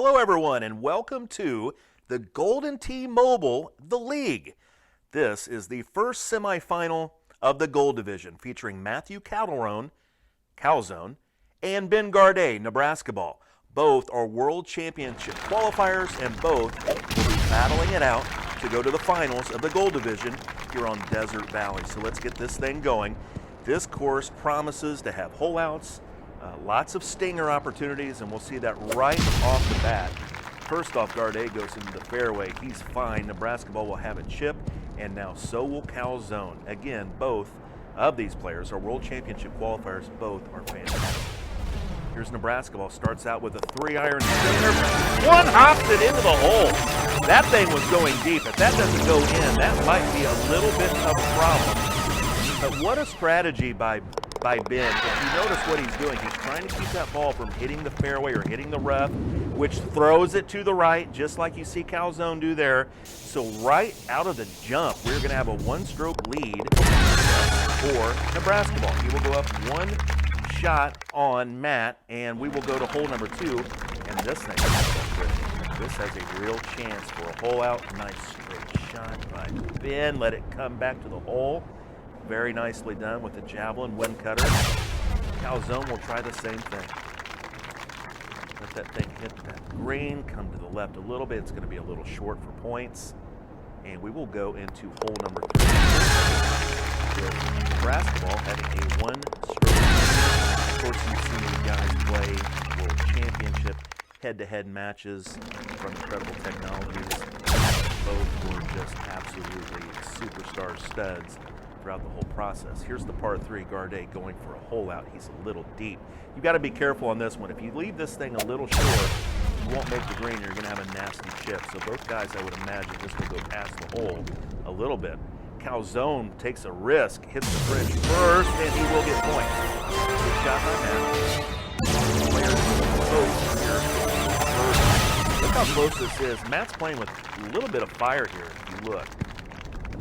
Hello everyone and welcome to the Golden T-Mobile, the League. This is the first semifinal of the Gold Division featuring Matthew Calzone, and Ben Gardet, Nebraskaball. Both are World Championship qualifiers and both will be battling it out to go to the finals of the Gold Division here on Desert Valley. So let's get this thing going. This course promises to have hole outs, lots of stinger opportunities, and we'll see that right off the bat. First off, Gardet goes into the fairway. He's fine. Nebraskaball will have a chip, and now so will Calzone. Again, both of these players are World Championship qualifiers. Both are fantastic. Here's Nebraskaball. Starts out with a 3-iron stinger. One hops it into the hole. That thing was going deep. If that doesn't go in, that might be a little bit of a problem. But what a strategy by Ben. If you notice what he's doing, he's trying to keep that ball from hitting the fairway or hitting the rough, which throws it to the right, just like you see Calzone do there. So right out of the jump, we're going to have a one-stroke lead for Nebraskaball. He will go up one shot on Matt, and we will go to hole number 2. And this thing, this has a real chance for a hole out. Nice straight shot by Ben. Let it come back to the hole. Very nicely done with the javelin wind cutter. Calzone will try the same thing. Let that thing hit that green, come to the left a little bit. It's going to be a little short for points. And we will go into hole number 3. With Nebraskaball having a one-stroke. Of course, you've seen these guys play World Championship head-to-head matches from Incredible Technologies. Both were just absolutely superstar studs throughout the whole process. Here's the par 3, Gardet going for a hole out. He's a little deep. You've got to be careful on this one. If you leave this thing a little short, you won't make the green. You're going to have a nasty chip. So both guys, I would imagine, just will go past the hole a little bit. Calzone takes a risk, hits the fringe first, and he will get points. Good shot by Matt. Look how close this is. Matt's playing with a little bit of fire here, if you look.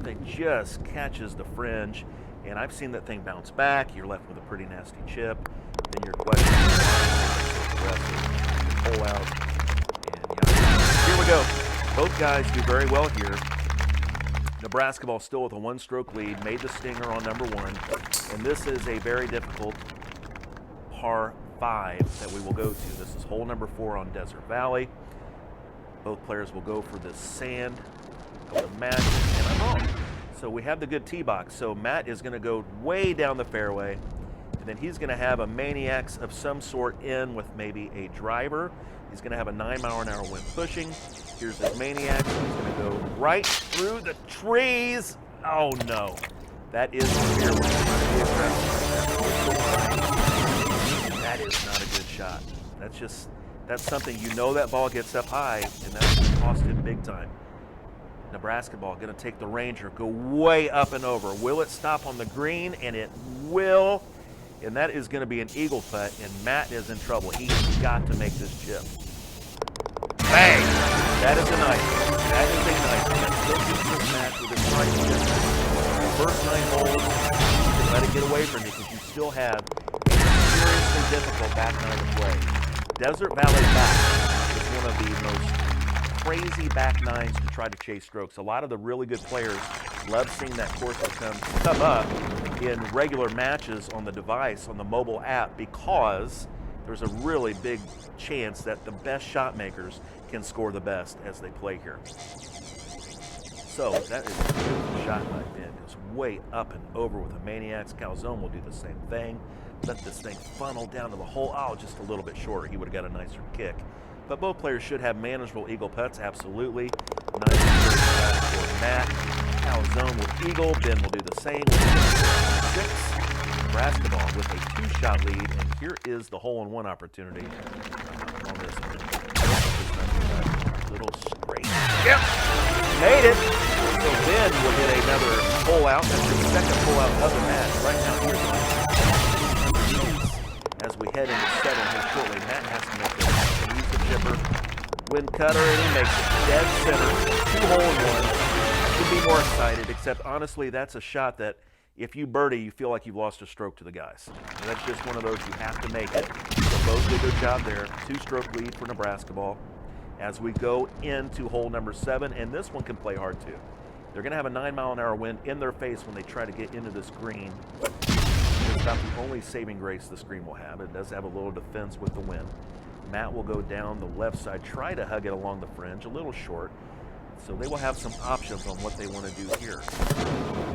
Thing just catches the fringe, and I've seen that thing bounce back. You're left with a pretty nasty chip. Then your question is pull out. And yeah, here we go. Both guys do very well here. Nebraskaball still with a one-stroke lead, made the stinger on number 1, and this is a very difficult par 5 that we will go to. This is hole number 4 on Desert Valley. Both players will go for this sand. I would imagine, and I'm wrong. So we have the good tee box. So Matt is going to go way down the fairway, and then he's going to have a Maniacs of some sort in with maybe a driver. He's going to have a 9-mile-an-hour wind pushing. Here's his Maniacs. He's going to go right through the trees. Oh no, that is the That is not a good shot. That's something, you know, that ball gets up high, and that's going to cost him big time. Nebraskaball going to take the Ranger, go way up and over. Will it stop on the green? And it will. And that is going to be an eagle putt, and Matt is in trouble. He's got to make this chip. Bang! That is a nice one. That is a nice one. That still keeps this match with his right chip. The first 9 holes, you can let it get away from you because you still have a seriously difficult back 9 to play. Desert Valley back is one of the most crazy back 9s to try to chase strokes. A lot of the really good players love seeing that course come up in regular matches on the device, on the mobile app, because there's a really big chance that the best shot makers can score the best as they play here. So that is a beautiful shot by Ben. Goes way up and over with the Maniacs. Calzone will do the same thing. Let this thing funnel down to the hole. Oh, just a little bit shorter. He would have got a nicer kick. But both players should have manageable eagle putts, absolutely. Nice for Matt. Calzone will eagle. Ben will do the same. 6. Nebraskaball with a 2-shot lead. And here is the hole-in-one opportunity on this one. Little straight. Yep. Made it. So Ben will get another hole out. That's his second hole out of the match. Right now, here's one. As we head into 7 here shortly, Matt has to make this. Use the chipper, wind cutter, and he makes it dead center. 2 hole-in-one. Could be more excited, except honestly, that's a shot that if you birdie, you feel like you've lost a stroke to the guys. And that's just one of those, you have to make it. So both did their job there. 2-stroke lead for Nebraskaball. as we go into hole number 7, and this one can play hard too. They're going to have a 9-mile-an-hour wind in their face when they try to get into this green. It's about the only saving grace this green will have. It does have a little defense with the wind. Matt will go down the left side, try to hug it along the fringe, a little short. So they will have some options on what they want to do here.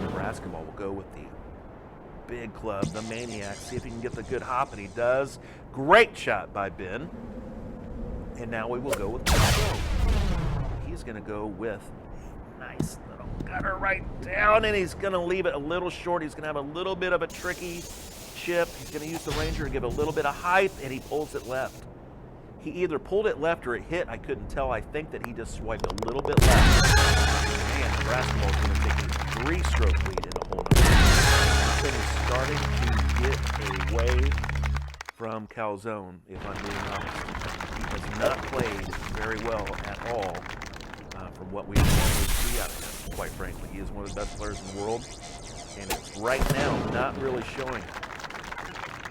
Nebraskaball will go with the big club, the Maniac, see if he can get the good hop, and he does. Great shot by Ben. And now we will go with Calzone. He's going to go with a nice little gutter right down, and he's going to leave it a little short. He's going to have a little bit of a tricky chip. He's going to use the Ranger to give it a little bit of height, and he pulls it left. He either pulled it left or it hit. I couldn't tell. I think that he just swiped a little bit left. Man, Nebraskaball is going to take a 3-stroke lead in the hole number. This thing is starting to get away from Calzone, if I'm being honest. He has not played very well at all from what we normally see out of him, quite frankly. He is one of the best players in the world, and it's right now not really showing.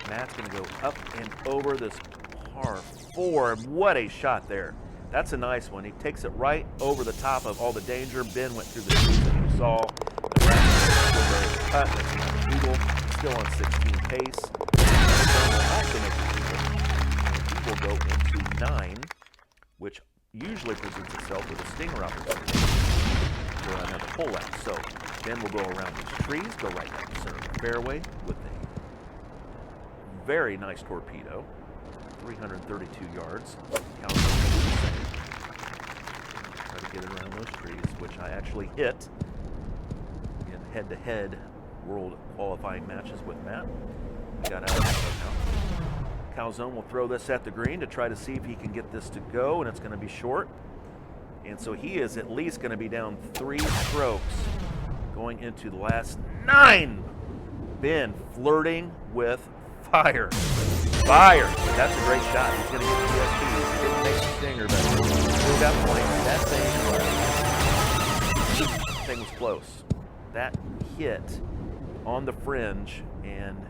Matt's going to go up and over this par 4. What a shot there. That's a nice one. He takes it right over the top of all the danger. Ben went through the trees that you saw. Nebraska still there to cut. That's another eagle. Still on 16 pace. Will also make the eagle. And he will go into 9, which usually presents itself with a stinger opportunity for another pull out. So Ben will go around these trees, go right down the center of the fairway with a very nice torpedo. 332 yards. Calzone will do the same. Try to get around those trees, which I actually hit in head-to-head world qualifying matches with Matt. He got out of it somehow. Calzone will throw this at the green to try to see if he can get this to go, and it's going to be short. And so he is at least going to be down 3 strokes going into the last 9. Ben flirting with fire. Fire! But that's a great shot. He's going to get PSP. He didn't make the stinger, but he got points. That thing was close. That hit on the fringe and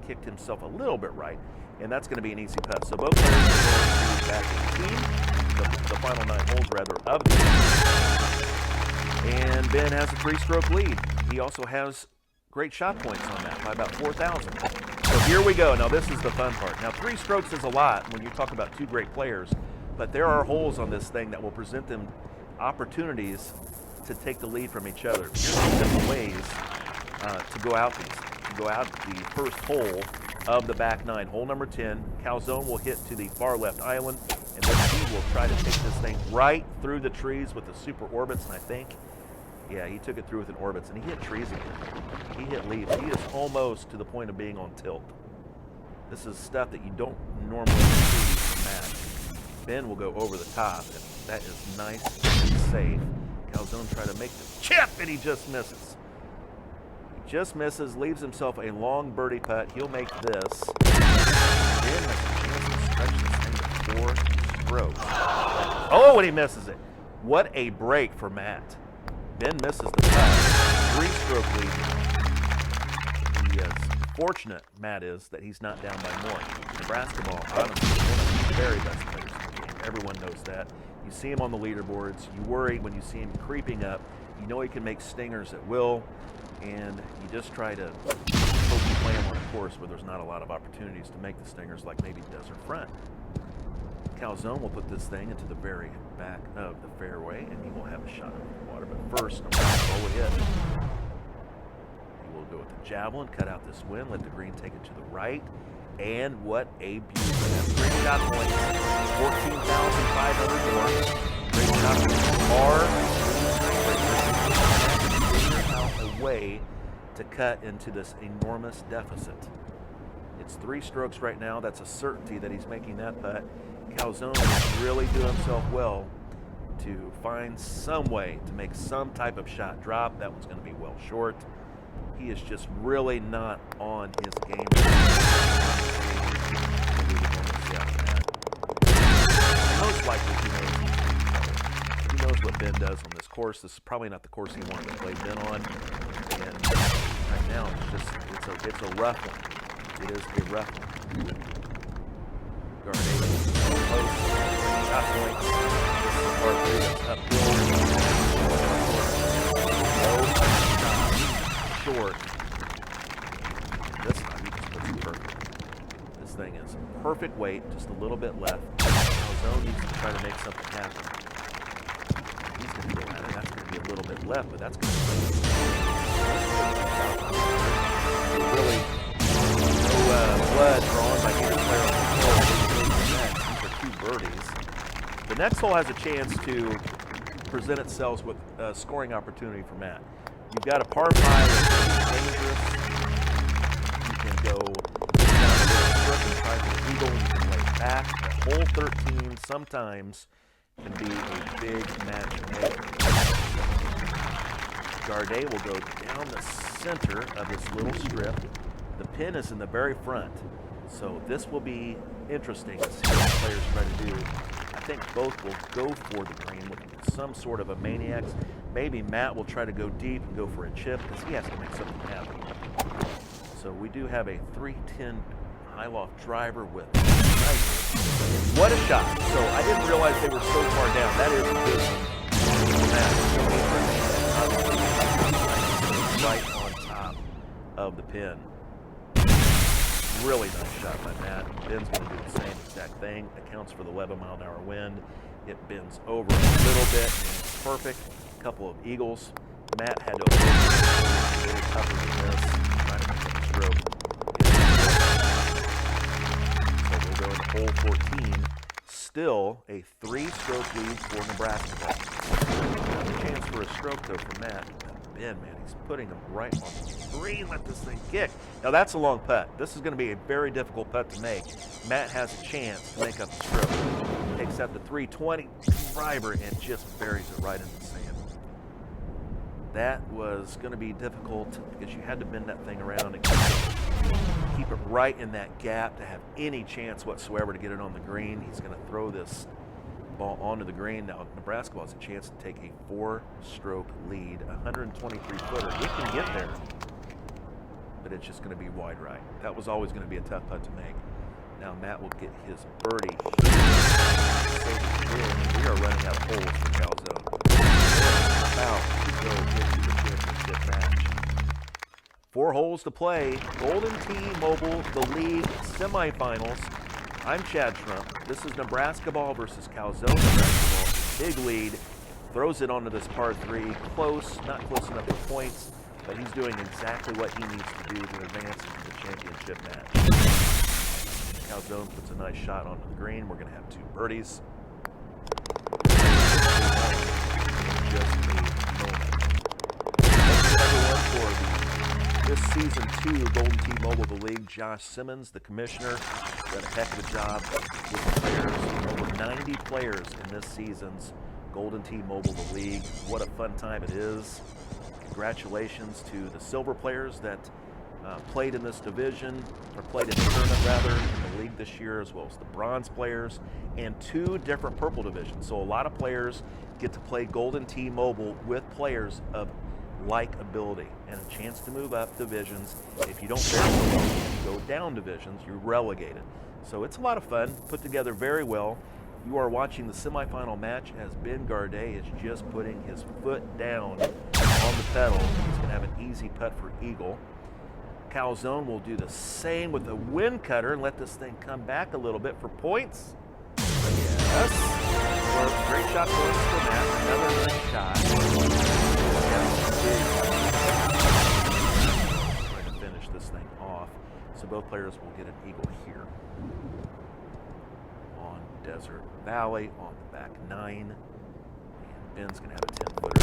kicked himself a little bit right, and that's going to be an easy putt. So both players are going to back 18, the final 9 holes, rather, of the game. And Ben has a 3-stroke lead. He also has great shot points on that by about 4,000. So here we go. Now this is the fun part. Now 3 strokes is a lot when you talk about 2 great players, but there are holes on this thing that will present them opportunities to take the lead from each other. Here's some different ways to go out the first hole of the back 9. Hole number 10, Calzone will hit to the far left island, and then he will try to take this thing right through the trees with the super orbits, and I think, yeah, he took it through with an orbits, and he hit trees again. He hit leaves. He is almost to the point of being on tilt. This is stuff that you don't normally see from Matt. Ben will go over the top, and that is nice and safe. Calzone try to make the chip, and he just misses. He just misses, leaves himself a long birdie putt. He'll make this. Ben has a chance to stretch this thing to 4 strokes. Oh, and he misses it. What a break for Matt. Ben misses the putt. 3-stroke lead now. He is fortunate, Matt is, that he's not down by more. Nebraskaball, honestly, one of the very best players in the game. Everyone knows that. You see him on the leaderboards. You worry when you see him creeping up. You know he can make stingers at will, and you just try to hope you play him on a course where there's not a lot of opportunities to make the stingers, like maybe Desert Front. Calzone will put this thing into the very back of the fairway, and he will have a shot over the water. But first, Nebraskaball will hit. He will go with the javelin, cut out this wind, let the green take it to the right. And what a beauty. That's great shot points. 14,500 more. Great shot points are a way to cut into this enormous deficit. It's 3 strokes right now. That's a certainty that he's making that putt. Calzone is really doing himself well to find some way to make some type of shot drop. That one's going to be well short. He is just really not on his game. Most likely he knows what Ben does on this course. This is probably not the course he wanted to play Ben on. And right now it's a rough one. It is a rough one. Guard 8 close. shot points. Par 3 that's uphill. No short. This time he just puts it perfect. This thing is perfect weight, just a little bit left. Calzone needs to try to make something happen. He's going to go at it. That's going to be a little bit left, but that's going to be really no blood drawn by either player on the hole. These are 2 birdies. The next hole has a chance to present itself with a scoring opportunity for Matt. You've got a par 5 that's dangerous. You can go down the strip and try for the eagle. You can lay back. But hole 13 sometimes can be a big match maker. Gardet will go down the center of this little strip. The pin is in the very front. So this will be interesting to see what the players try to do. I think both will go for the green with some sort of a maniacs. Maybe Matt will try to go deep and go for a chip because he has to make something happen. So we do have a 310 high loft driver with nice. What a shot. So I didn't realize they were so far down. That is a good one. Right on top of the pin. Really nice shot by Matt. Ben's going to do the same exact thing. Accounts for the 11-mile-an-hour wind. It bends over a little bit, and it's perfect. A couple of eagles. Matt had to avoid a little tougher than this. Trying to make a stroke. So we'll go into hole 14. Still a 3-stroke lead for Nebraskaball. A chance for a stroke, though, for Matt. Ben, man, he's putting him right on the green. Let this thing kick. Now, that's a long putt. This is going to be a very difficult putt to make. Matt has a chance to make up the stroke. Takes out the 320 driver and just buries it right in the sand. That was going to be difficult because you had to bend that thing around and keep it right in that gap to have any chance whatsoever to get it on the green. He's going to throw this ball onto the green. Now, Nebraskaball has a chance to take a 4-stroke lead, 123-footer. It can get there, but it's just going to be wide right. That was always going to be a tough putt to make. Now Matt will get his birdie. We are running out of holes for Calzone. About to go into the championship match. 4 holes to play. Golden T-Mobile, the League Semifinals. I'm Chad Schrump. This is Nebraskaball versus Calzone. Nebraskaball, big lead, throws it onto this par 3. Close, not close enough for points, but he's doing exactly what he needs to do to advance into the championship match. Calzone puts a nice shot onto the green. We're going to have 2 birdies. Just a moment. Thanks to everyone for this season 2 Golden T-Mobile the League. Josh Simmons, the commissioner, done a heck of a job with the players. Over 90 players in this season's Golden T-Mobile the League. What a fun time it is. Congratulations to the silver players that played in this division, or played in the tournament rather, in the league this year, as well as the bronze players, and 2 different purple divisions. So a lot of players get to play Golden T-Mobile with players of like ability and a chance to move up divisions. If you don't go down divisions, you're relegated. So it's a lot of fun, put together very well. You are watching the semifinal match as Ben Gardet is just putting his foot down on the pedal. He's going to have an easy putt for eagle. Calzone will do the same with the wind cutter and let this thing come back a little bit for points. Yes. Well, great shot points for Matt. Another nice shot. Trying to finish this thing off. So both players will get an eagle here. On Desert Valley, on the back 9. And Ben's going to have a 10-footer.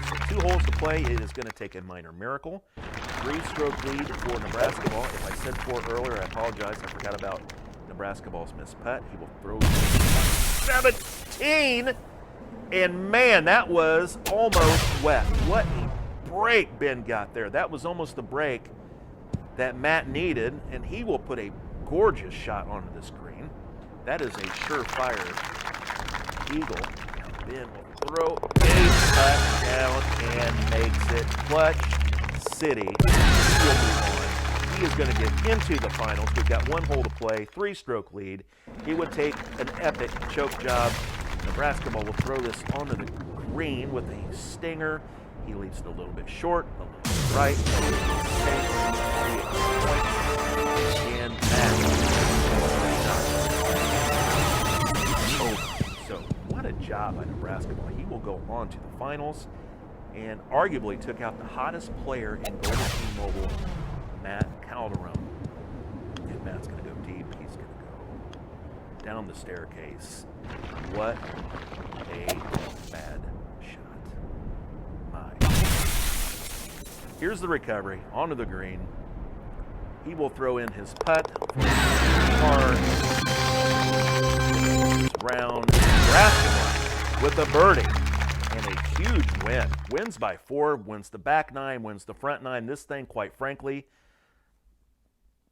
So 2 holes to play. It is going to take a minor miracle. 3-stroke lead for Nebraskaball. If I said 4 earlier, I apologize. I forgot about Nebraskaball's missed putt. He will throw 17. And man, that was almost wet. What a break Ben got there. That was almost the break that Matt needed, and he will put a gorgeous shot onto this green. That is a surefire eagle. Now Ben will throw a touchdown and makes it clutch city. He will move on he is going to get into the finals. We've got 1 hole to play, 3-stroke lead. He would take an epic choke job. Nebraskaball will throw this onto the green with a stinger. He leaves it a little bit short, a little bit right. And so what a job by Nebraskaball. He will go on to the finals and arguably took out the hottest player in Gold Team Mobile, Matt Calzone. And Matt's going to go deep. He's going to go down the staircase. What a bad shot. My. Here's the recovery. Onto the green. He will throw in his putt. Hard. Round. Nebraskaball with a birdie. And a huge win. Wins by 4, wins the back 9, wins the front 9. This thing, quite frankly,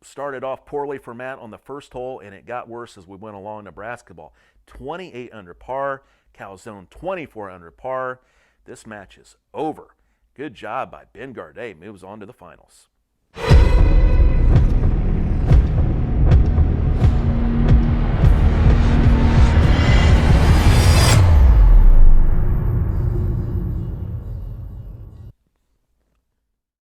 started off poorly for Matt on the first hole, and it got worse as we went along. Nebraskaball 28 under par. Calzone 24 under par. This match is over. Good job by Ben Gardet. Moves on to the finals.